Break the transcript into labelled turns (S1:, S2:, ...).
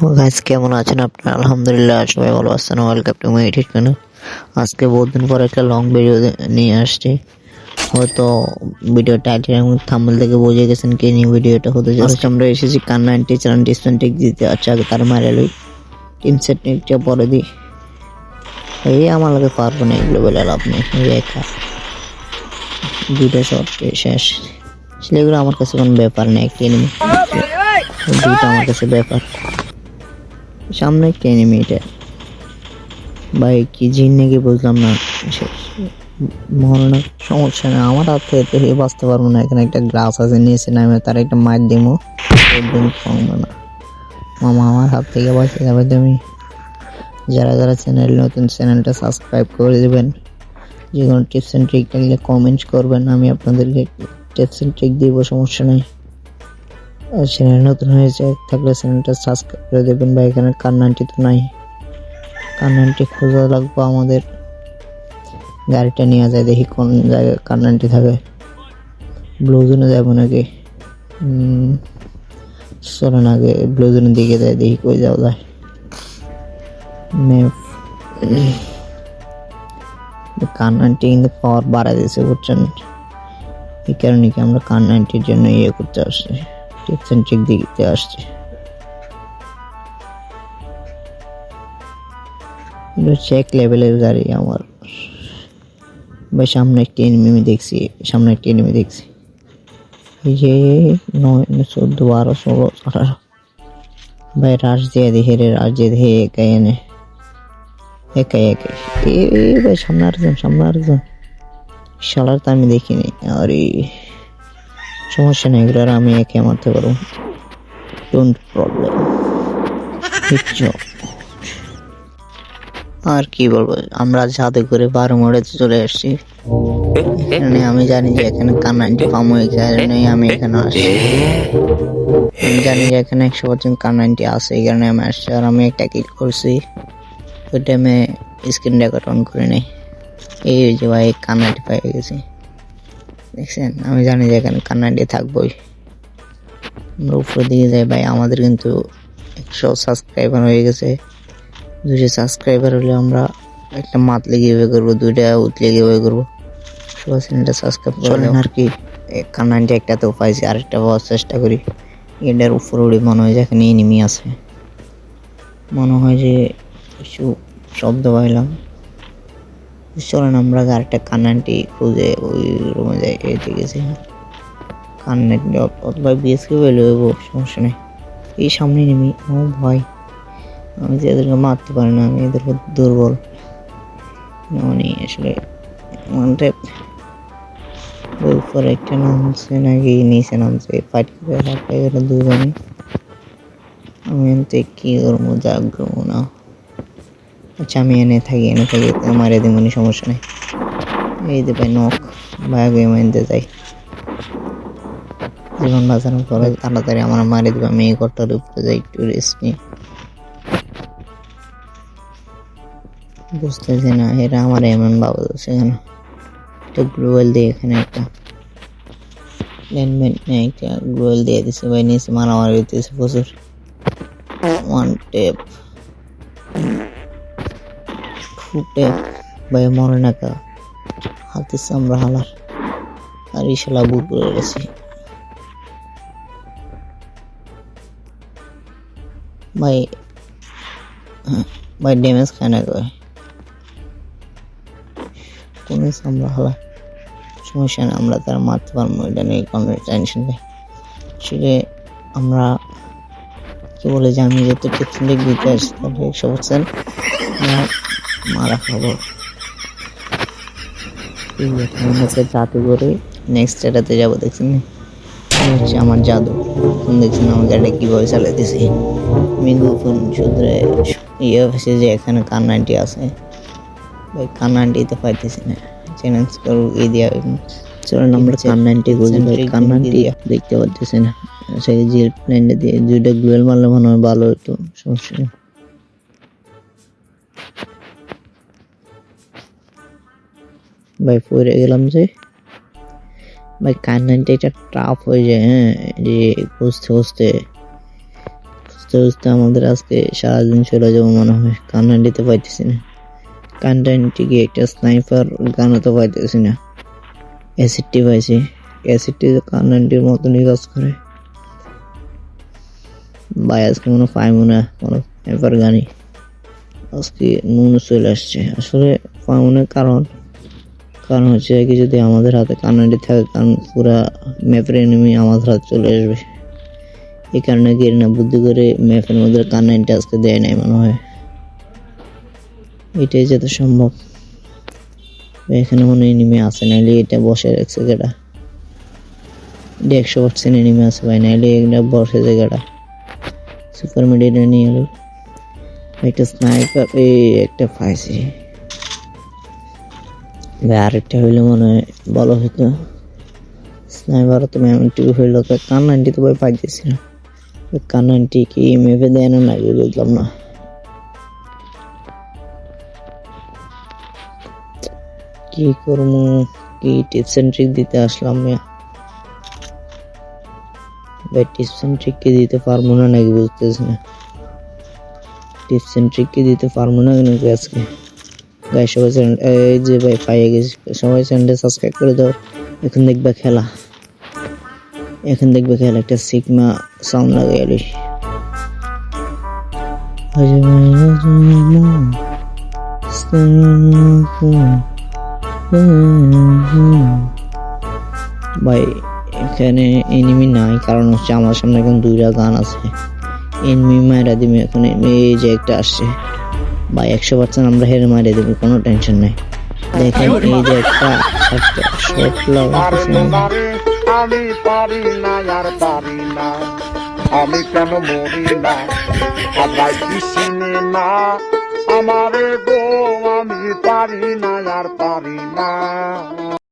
S1: Guys কেমন আছেন আপনারা? আলহামদুলিল্লাহ সবাই ভালো আছেন। Welcome to my YouTube channel. আজকে বহুত দিন পর একটা লং ভিডিও নিয়ে আসছি। হয়তো ভিডিও টাইটেল এবং থাম্বনেল থেকে বুঝে গেছেন কি নিয়ে ভিডিওটা হতে যাচ্ছে। আজকে আমরা এসেছি কান্নান্টি চ্যানেল ডিসপেন্টিক দিতে। আচ্ছা আগে তার মারে লই টিম সেট নিকটা পরে দিই। এই আমার লাগে পারবো না, এগুলো বলে লাভ নেই। এই একা দুইটা শট শেষ। সেগুলো আমার কাছে কোনো ব্যাপার নেই। একটা এনিমি দুইটা আমার কাছে ব্যাপার। সামনে একটা এনিমি, এটা ভাই কি জিন নাকি বুঝলাম না। মরনা সমস্যা না, আমার হাত থেকে বাঁচতে পারবো না। এখানে একটা গ্লাস আছে, নিচে নামে তার একটা মার দিমো, একদম কমবে না। মামা আমার হাত থেকে বাঁচে যাবে তুমি। যারা যারা চ্যানেল নতুন, চ্যানেলটা সাবস্ক্রাইব করে দেবেন। যে কোনো টিপস অ্যান্ড ট্রিক থাকলে কমেন্ট করবেন, আমি আপনাদেরকে টিপস অ্যান্ড ট্রিক দিব, সমস্যা নেই। আর চ্যানেল নতুন হয়েছে থাকলে চ্যানেলটা সাবস্ক্রাইব করে দেবেন। বা এখানে কান্নানটি তো নাই, কান্নানটি খোঁজা লাগবে আমাদের। গাড়িটা নিয়ে যায়, দেখি কোন জায়গায় কান্নানটি থাকে। ব্লু জোনে যাবো নাকি? চলেন আগে ব্লু জোনের দিকে যায়, দেখি কই যাওয়া যায়। কান্নানটি কিন্তু পাওয়ার বাড়া দিয়েছে, বুঝছেন? এই কারণে কি আমরা কান্নানটির জন্য ইয়ে করতে আসছি, টিপস অ্যান্ড ট্রিক দিতে আসছি। চেক লেভেলের গাড়ি আমার। ভাই সামনে একটা এনিমি দেখছি, সামনে একটা এনিমি দেখছি। এই যে 9, 14, 12, 16, 18। ভাই রাশ দিয়ে দেখে রে, রাশ দিয়ে দেখে একাই এনে একাই একাই। ভাই সামনে আরেকজন, সামনে আরেকজন। শালার তো আমি দেখিনি। আরে সমস্যা নেই, এগুলো আমি একে মারতে পারবো, ডোন্ট প্রবলেম। আর কি বলবো, আমরা জাদুঘরে 12 মোড়ে চলে আসছি। এখানে আমি জানি যে এখানে কান্নানটি ফার্ম হয়ে যায়, আমি এখানে আসছি। আমি জানি যে এখানে 100% কান্নানটি আছে, এই কারণে আমি আসছি। আর আমি একটা কিল করছি, ওই টাইমে স্ক্রিন রেকর্ড অন করে নেই। এই যে ভাই কান্নানটি পেয়ে গেছি, দেখছেন? আমি জানি যে এখানে কান্নানটি থাকবোই। আমরা উপরে দিকে যাই। ভাই আমাদের কিন্তু 100 সাবস্ক্রাইবার হয়ে গেছে। 200 সাবস্ক্রাইবার হলে আমরা একটা মান্থলি গিভওয়ে করবো, 2টা উইকলি গিভওয়ে করবো। সবাই চ্যানেলটা সাবস্ক্রাইব করেন। আর কি কান্নানটি একটা তো পাইছি, আরেকটা পাওয়ার চেষ্টা করি। এটার উপরে উড়ে মনে হয় যেখানে এনিমি আছে, মনে হয় যে কিছু শব্দ পাইলাম। চলেন আমরা আরেকটা কান্নানটি খুঁজে ওই রুমে যাই। এই দেখেছি কান্নানটি অথবা বিএসকে পেলে হইব, সমস্যা নেই। এই সামনে এনিমি। ও ভয়, আমি যে এদেরকে মারতে পারি না, আমি এদেরকে দুর্বল। মানে আসলে মানে উপরে একটা নামছে নাকি নিচে নামছে, ফাইট করে হাঁপাই গেল দুজনে। আমি এনতে কি করবো, জাগবো না। আচ্ছা আমি এনে থাকি মারে দিমনি, সমস্যা নেই। এই যে ভাই নখ, ভাই এনতে যাই। জীবন বাঁচানোর পরে তাড়াতাড়ি আমার মারে দেবে। আমি এই ঘরটার উপরে যাই, একটু রেস্ট নিই। বুঝতেছি না এরা আমার এমন বাবা যাচ্ছে কেন। একটা গ্লোয়াল দিয়ে এখানে একটা একটা গ্লোয়াল দিয়ে দিচ্ছে। ভাই নিচে মারামারি হইতেছে প্রচুর। ওয়ান টেপ ফুটে ভাই মরে না কা হাতে আমরা হালার। আর ইশালা বুট করে গেছি। ভাই ভাই ড্যামেজ খায় না কয় কোন আমরা হালা। সমস্যা নেই, আমরা তারা মারতে পারবো, এটা নিয়ে কোনো টেনশন নেই। আসলে আমরা কি বলে যে আমি যত টেকনিক দিতে আসছি তাহলে 100% মারা খাবো। জাদু করে নেক্সট এটাতে যাবো। দেখছেন হচ্ছে আমার জাদু, দেখছেন আমার গাড়িটা কীভাবে চালাইতেছি। আমি গোপন সূত্রে ইয়ে হয়েছে যে এখানে কান্নানটি আছে। ভাই কান্নানটিতে পাইতেছি না, চ্যালেঞ্জ করবো এই দিয়া। চলেন আমরা কান্নানটি খুঁজি। ভাই কান্নানটি দেখতে পাচ্ছি না, সেই যে প্লেনটা দিয়ে 2টা গ্লোয়াল মারলে মনে হয় ভালো হতো, সমস্যা নেই। ভাই পড়ে গেলাম যে। ভাই কান্নানটি এটা টাফ হয়ে যায়, হ্যাঁ, যে খুঁজতে খুঁজতে বুঝতে বুঝতে আমাদের আজকে সারাদিন চলে যাবো মনে হয়। কান্না দিতে পাইতেছি না, কান্নাটি কি একটা স্নাইপার গানও তো পাইতেছি না। অ্যাসিডটি পাইছি, অ্যাসিডটি তো কান্নাটির মতনই কাজ করে। ভাই আজকে মনে পাইব না কোনো স্নাইপার গানই, আজকে মনে চলে আসছে। আসলে পাইব না কারণ হচ্ছে কি, যদি আমাদের হাতে কান্নাটি থাকে, কারণ পুরা ম্যাপের এনিমি আমাদের হাতে চলে আসবে। এই কারণে গেরিনা বুদ্ধি করে ম্যাপের মধ্যে কান্নাটি আজকে দেয় নাই মনে হয়, এটাই যত সম্ভব। এখানে মনে এনিমি আছে, নাইলে এটা বসে রাখছে জায়গাটা, এটা 100% এনিমি আছে ভাই, নাইলে এটা বসে জায়গাটা। সুপার মিডিয়াটা নিয়ে এলো একটা স্নাইপার, এই একটা পাইছি ভাই, আরেকটা হইলে মনে হয় ভালো হতো। স্নাইপার তো ম্যামটি হইলো, তো কান্নাটি তো ভাই পাইতেছি না। কান্নাটি কি মেপে দেয় না নাকি বুঝলাম না। কি করবো, কি টিপস এন্ড ট্রিক দিতে আসলাম ভাই, টিপস এন্ড ট্রিক কি দিতে পারবো না নাকি বুঝতেছি না। টিপস এন্ড ট্রিক কি দিতে পারবো না নাকি আজকে। গাই সবাই এই যে ভাই পাইয়ে গেছি, সবাই চ্যানেলটা সাবস্ক্রাইব করে দাও। এখন দেখবে খেলা, এখন দেখবে খেলা, একটা সিগমা সাউন্ড লাগাই আলি। ভাই এখানে এনিমি নাই, কারণ হচ্ছে আমার সামনে এখন 2টা গান আছে। এনিমি মারা দিবে এখন, এই যে একটা আসছে ভাই, 100% আমরা হেরে মারা দেবো, কোনো টেনশন নাই। দেখেন এই যে একটা শট লাগাইছে,
S2: আমি পারি না আর পারি না, আমি কেন মরি না, আবার কি চিনি না আমারে গো, আমি পারি না আর পারি না।